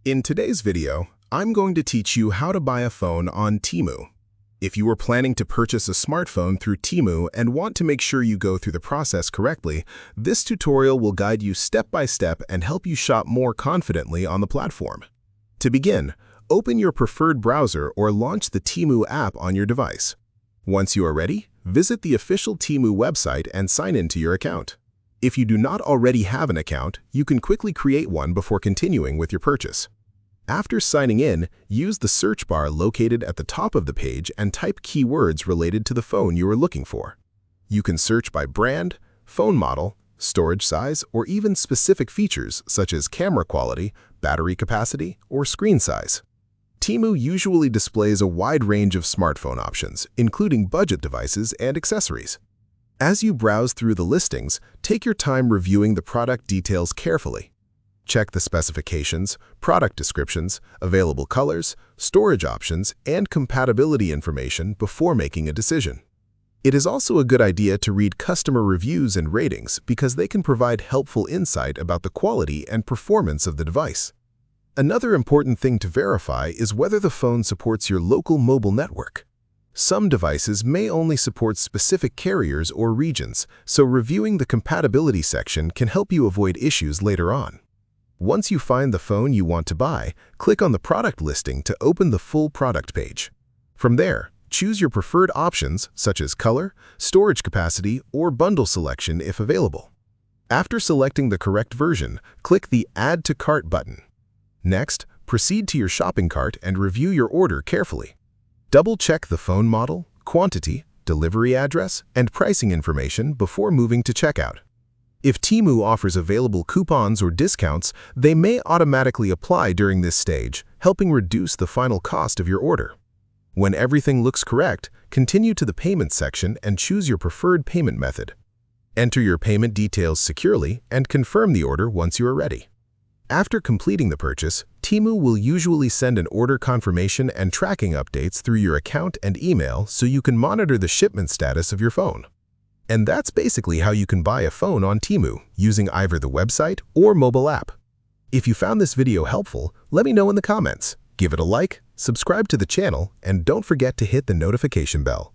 In today's video, I'm going to teach you how to buy a phone on Temu. If you are planning to purchase a smartphone through Temu and want to make sure you go through the process correctly, this tutorial will guide you step by step and help you shop more confidently on the platform. To begin, open your preferred browser or launch the Temu app on your device. Once you are ready, visit the official Temu website and sign into your account. If you do not already have an account, you can quickly create one before continuing with your purchase. After signing in, use the search bar located at the top of the page and type keywords related to the phone you are looking for. You can search by brand, phone model, storage size, or even specific features such as camera quality, battery capacity, or screen size. Temu usually displays a wide range of smartphone options, including budget devices and accessories. As you browse through the listings, take your time reviewing the product details carefully. Check the specifications, product descriptions, available colors, storage options, and compatibility information before making a decision. It is also a good idea to read customer reviews and ratings because they can provide helpful insight about the quality and performance of the device. Another important thing to verify is whether the phone supports your local mobile network. Some devices may only support specific carriers or regions, so reviewing the compatibility section can help you avoid issues later on. Once you find the phone you want to buy, click on the product listing to open the full product page. From there, choose your preferred options such as color, storage capacity, or bundle selection if available. After selecting the correct version, click the Add to Cart button. Next, proceed to your shopping cart and review your order carefully. Double-check the phone model, quantity, delivery address, and pricing information before moving to checkout. If Temu offers available coupons or discounts, they may automatically apply during this stage, helping reduce the final cost of your order. When everything looks correct, continue to the payment section and choose your preferred payment method. Enter your payment details securely and confirm the order once you are ready. After completing the purchase, Temu will usually send an order confirmation and tracking updates through your account and email so you can monitor the shipment status of your phone. And that's basically how you can buy a phone on Temu using either the website or mobile app. If you found this video helpful, let me know in the comments. Give it a like, subscribe to the channel, and don't forget to hit the notification bell.